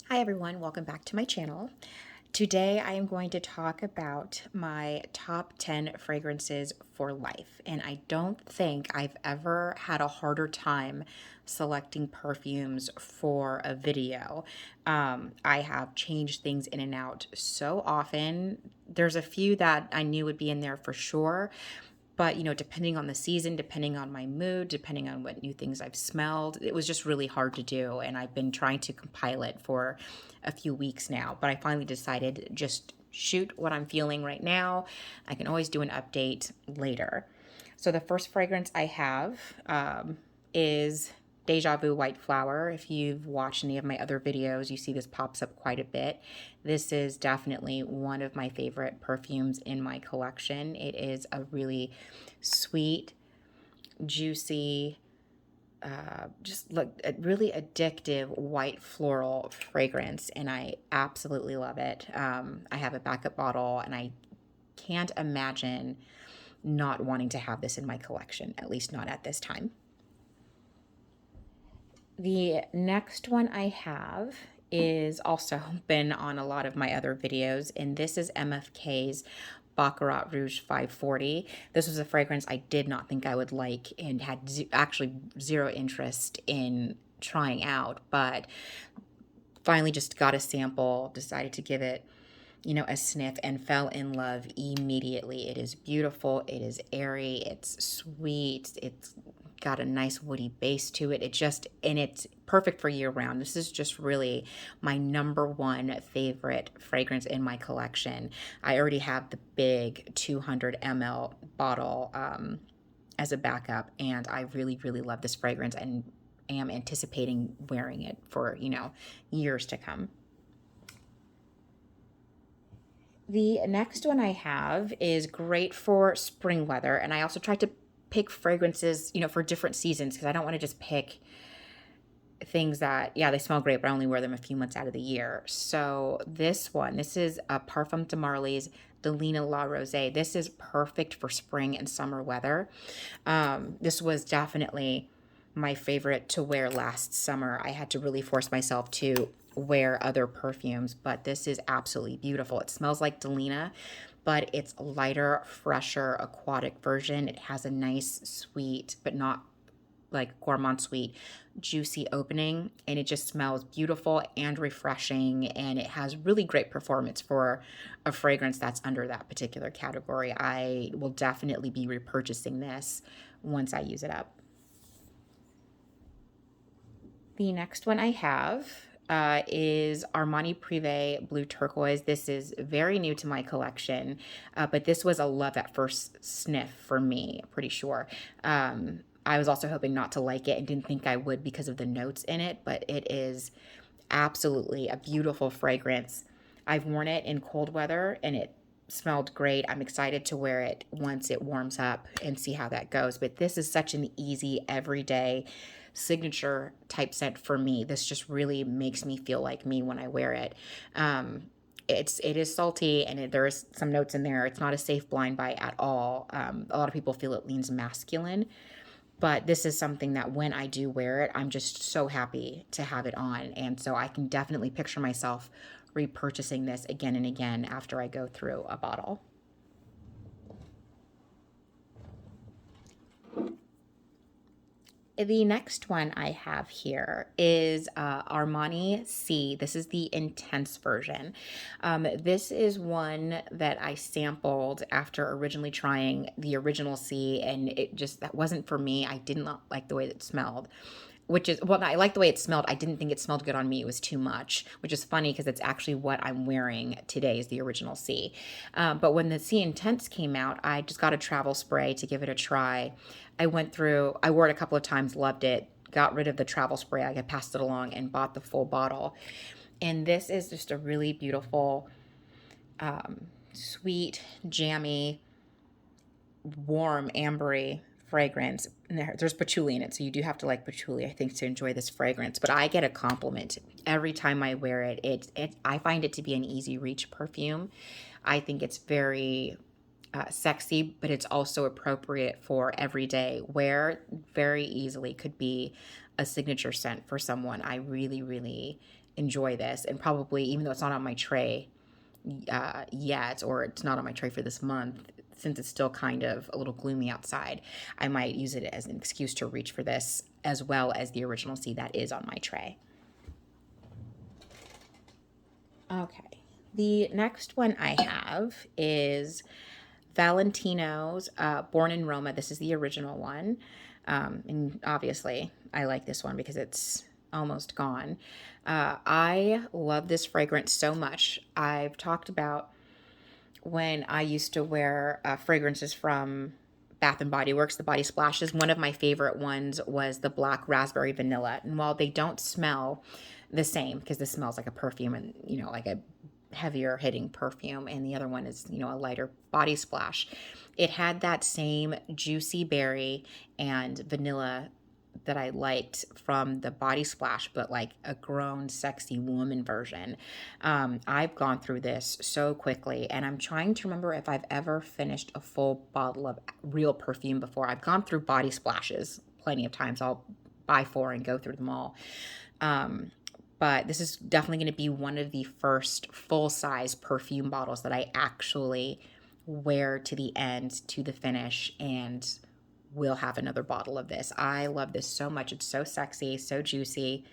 Hi everyone, welcome back to my channel. Today I am going to talk about my top 10 fragrances for life. And I don't think I've ever had a harder time selecting perfumes for a video. I have changed things in and out so often. There's a few that I knew would be in there for sure, but, depending on the season, depending on my mood, depending on what new things I've smelled, it was just really hard to do. And I've been trying to compile it for a few weeks now. But I finally decided just shoot what I'm feeling right now. I can always do an update later. So the first fragrance I have is Déjà Vu White Flower. If you've watched any of my other videos, you see this pops up quite a bit. This is definitely one of my favorite perfumes in my collection. It is a really sweet, juicy, just look a really addictive white floral fragrance, and I absolutely love it. I have a backup bottle, and I can't imagine not wanting to have this in my collection, at least not at this time. The next one I have is also been on a lot of my other videos, and this is MFK's Baccarat Rouge 540. This was a fragrance I did not think I would like and had actually zero interest in trying out, but finally just got a sample, decided to give it a sniff, and fell in love immediately. It is beautiful, it is airy, it's sweet, it's got a nice woody base to it. And it's perfect for year round. This is just really my number one favorite fragrance in my collection. I already have the big 200 ml bottle as a backup, and I really, really love this fragrance and am anticipating wearing it for, years to come. The next one I have is great for spring weather, and I also tried to pick fragrances, for different seasons because I don't want to just pick things that, yeah, they smell great, but I only wear them a few months out of the year. So this is a Parfums de Marly's Delena La Rose. This is perfect for spring and summer weather. This was definitely my favorite to wear last summer. I had to really force myself to wear other perfumes, but this is absolutely beautiful. It smells like Delina, but it's a lighter, fresher, aquatic version. It has a nice, sweet, but not like gourmand sweet, juicy opening, and it just smells beautiful and refreshing, and it has really great performance for a fragrance that's under that particular category. I will definitely be repurchasing this once I use it up. The next one I have is Armani Prive Blue Turquoise. This is very new to my collection, but this was a love at first sniff for me, pretty sure. I was also hoping not to like it and didn't think I would because of the notes in it, but it is absolutely a beautiful fragrance. I've worn it in cold weather and it smelled great. I'm excited to wear it once it warms up and see how that goes. But this is such an easy, everyday signature type scent for me. This just really makes me feel like me when I wear it. It is salty, and there's some notes in there. It's not a safe blind buy at all. A lot of people feel it leans masculine, but this is something that when I do wear it, I'm just so happy to have it on. And so I can definitely picture myself repurchasing this again and again after I go through a bottle. The next one I have here is Armani C. This is the Intense version. This is one that I sampled after originally trying the original C, and that wasn't for me. I did not like the way it smelled. I like the way it smelled. I didn't think it smelled good on me. It was too much, which is funny because it's actually what I'm wearing today is the original C. But when the C Intense came out, I just got a travel spray to give it a try. I wore it a couple of times, loved it, got rid of the travel spray. I passed it along and bought the full bottle. And this is just a really beautiful, sweet, jammy, warm, ambery fragrance. And there's patchouli in it, so you do have to like patchouli, I think, to enjoy this fragrance. But I get a compliment every time I wear it. I find it to be an easy reach perfume. I think it's very sexy, but it's also appropriate for everyday wear. Very easily could be a signature scent for someone. I really, really enjoy this, and probably, even though it's not on my tray yet, or it's not on my tray for this month, since it's still kind of a little gloomy outside, I might use it as an excuse to reach for this, as well as the Original C that is on my tray. Okay, the next one I have is Valentino's Born in Roma. This is the original one. And obviously, I like this one because it's almost gone. I love this fragrance so much. I've talked about when I used to wear fragrances from Bath and Body Works, the body splashes. One of my favorite ones was the black raspberry vanilla. And while they don't smell the same, because this smells like a perfume and, you know, like a heavier hitting perfume, and the other one is, you know, a lighter body splash, it had that same juicy berry and vanilla that I liked from the body splash, but like a grown, sexy woman version. I've gone through this so quickly, and I'm trying to remember if I've ever finished a full bottle of real perfume before. I've gone through body splashes plenty of times. I'll buy 4 and go through them all. But this is definitely going to be one of the first full-size perfume bottles that I actually wear to the end, to the finish, and will have another bottle of this. I love this so much. It's so sexy, so juicy.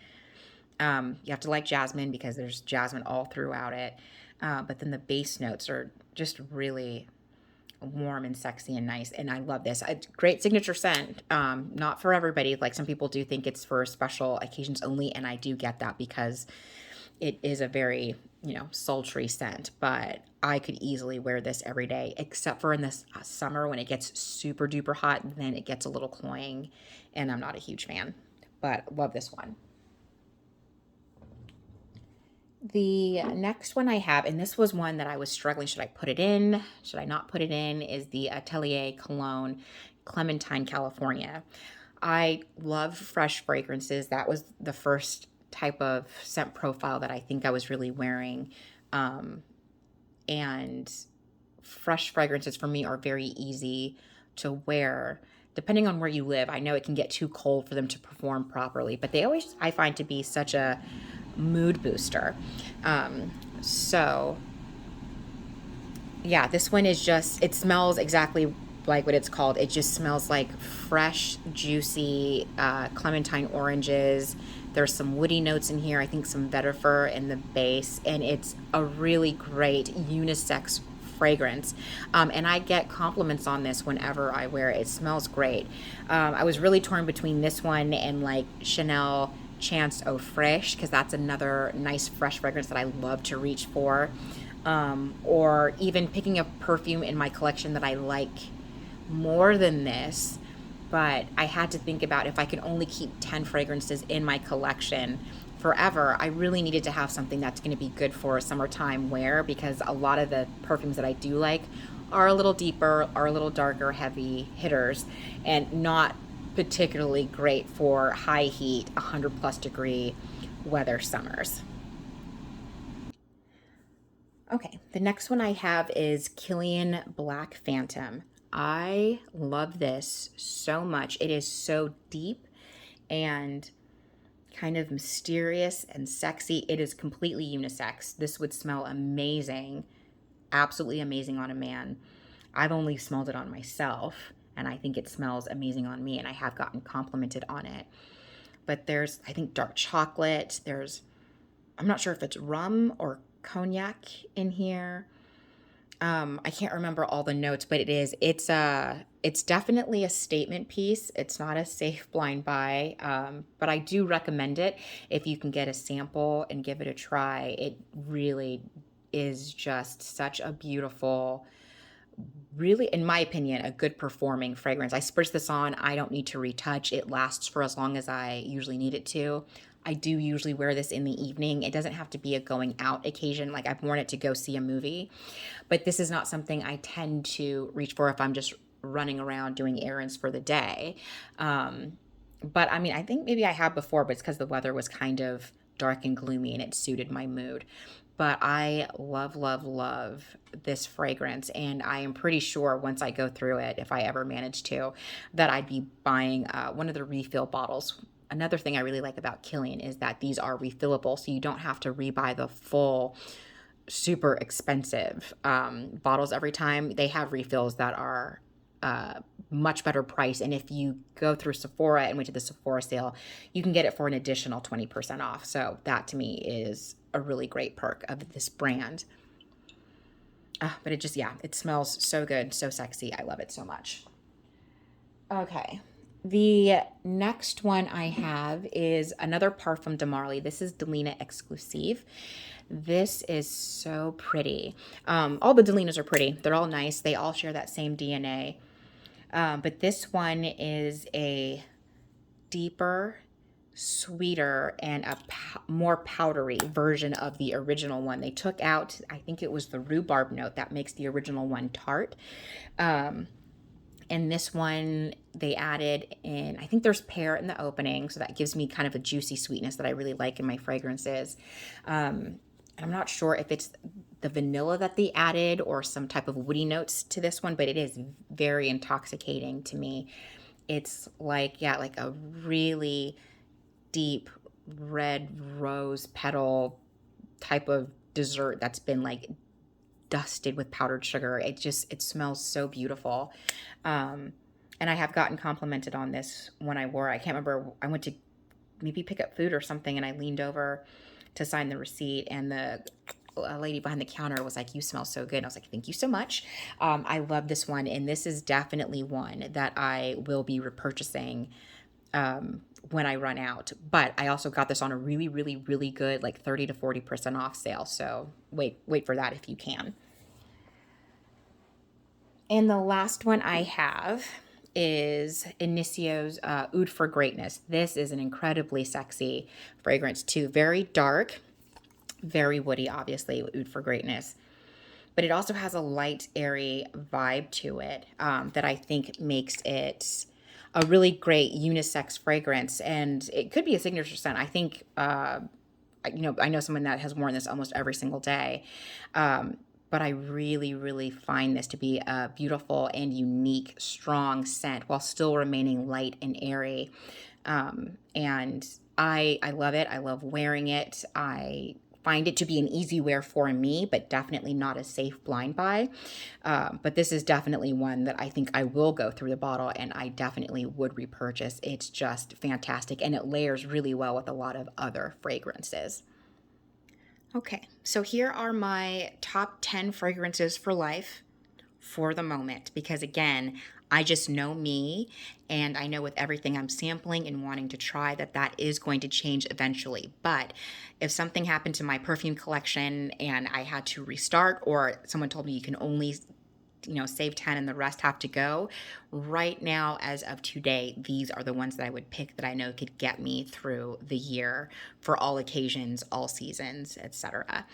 You have to like jasmine because there's jasmine all throughout it. But then the base notes are just really warm and sexy and nice, and I love this. It's great signature scent. Not for everybody. Like, some people do think it's for special occasions only, and I do get that because it is a very, you know, sultry scent, but I could easily wear this every day, except for in this summer when it gets super duper hot, then it gets a little cloying, and I'm not a huge fan, but love this one. The next one I have, and this was one that I was struggling, should I put it in? Should I not put it in? Is the Atelier Cologne Clementine, California. I love fresh fragrances. That was the first type of scent profile that I think I was really wearing. And fresh fragrances for me are very easy to wear. Depending on where you live, I know it can get too cold for them to perform properly, but they always, I find, to be such a mood booster. So yeah, this one is just, it smells exactly like what it's called. It just smells like fresh, juicy clementine oranges. There's some woody notes in here. I think some vetiver in the base, and it's a really great unisex fragrance. And I get compliments on this whenever I wear it. It smells great. I was really torn between this one and like Chanel Chance Eau Fraiche, because that's another nice fresh fragrance that I love to reach for. Or even picking a perfume in my collection that I like more than this, but I had to think about if I could only keep 10 fragrances in my collection forever, I really needed to have something that's going to be good for summertime wear, because a lot of the perfumes that I do like are a little deeper, are a little darker, heavy hitters, and not particularly great for high heat, 100 plus degree weather summers. Okay, the next one I have is Killian Black Phantom. I love this so much. It is so deep and kind of mysterious and sexy. It is completely unisex. This would smell amazing, absolutely amazing on a man. I've only smelled it on myself, and I think it smells amazing on me, and I have gotten complimented on it. But there's, I think, dark chocolate. There's, I'm not sure if it's rum or cognac in here. I can't remember all the notes, but it's definitely a statement piece. It's not a safe blind buy, but I do recommend it if you can get a sample and give it a try. It really is just such a beautiful, really, in my opinion, a good performing fragrance. I spritz this on. I don't need to retouch. It lasts for as long as I usually need it to. I do usually wear this in the evening. It doesn't have to be a going out occasion. Like, I've worn it to go see a movie, but this is not something I tend to reach for if I'm just running around doing errands for the day. But I mean, I think maybe I have before, but it's because the weather was kind of dark and gloomy and it suited my mood. But I love, love, love this fragrance, and I am pretty sure once I go through it, if I ever manage to, that I'd be buying one of the refill bottles another thing I really like about Killian is that these are refillable, so you don't have to rebuy the full super expensive bottles every time. They have refills that are much better price. And if you go through Sephora and went to the Sephora sale, you can get it for an additional 20% off. So that to me is a really great perk of this brand. But it just, yeah, it smells so good, so sexy. I love it so much. Okay. The next one I have is another Parfum de Marly. This is Delena Exclusive. This is so pretty. All the Delinas are pretty. They're all nice. They all share that same DNA. But this one is a deeper, sweeter, and a more powdery version of the original one. They took out, I think it was the rhubarb note that makes the original one tart. And this one they added in, I think there's pear in the opening, so that gives me kind of a juicy sweetness that I really like in my fragrances. I'm not sure if it's the vanilla that they added or some type of woody notes to this one, but it is very intoxicating to me. It's like, yeah, like a really deep red rose petal type of dessert that's been like dusted with powdered sugar. It smells so beautiful. And I have gotten complimented on this when I wore it. I can't remember. I went to maybe pick up food or something, and I leaned over to sign the receipt, and the lady behind the counter was like, "You smell so good." And I was like, "Thank you so much." I love this one, and this is definitely one that I will be repurchasing when I run out. But I also got this on a really, really, really good, like 30 to 40% off sale. So wait for that if you can. And the last one I have is Initio's Oud for Greatness. This is an incredibly sexy fragrance too. Very dark, very woody, obviously, Oud for Greatness. But it also has a light, airy vibe to it that I think makes it a really great unisex fragrance. And it could be a signature scent. I think, I know someone that has worn this almost every single day. But I really, really find this to be a beautiful and unique, strong scent while still remaining light and airy. And I love it. I love wearing it. I find it to be an easy wear for me, but definitely not a safe blind buy. But this is definitely one that I think I will go through the bottle and I definitely would repurchase. It's just fantastic and it layers really well with a lot of other fragrances. Okay, so here are my top 10 fragrances for life for the moment because, again, I just know me and I know with everything I'm sampling and wanting to try that is going to change eventually. But if something happened to my perfume collection and I had to restart or someone told me you can only save 10 and the rest have to go. Right now, as of today, these are the ones that I would pick that I know could get me through the year for all occasions, all seasons, etc.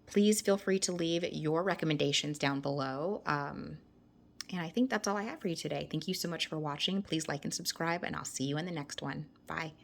Please feel free to leave your recommendations down below. And I think that's all I have for you today. Thank you so much for watching. Please like and subscribe, and I'll see you in the next one. Bye.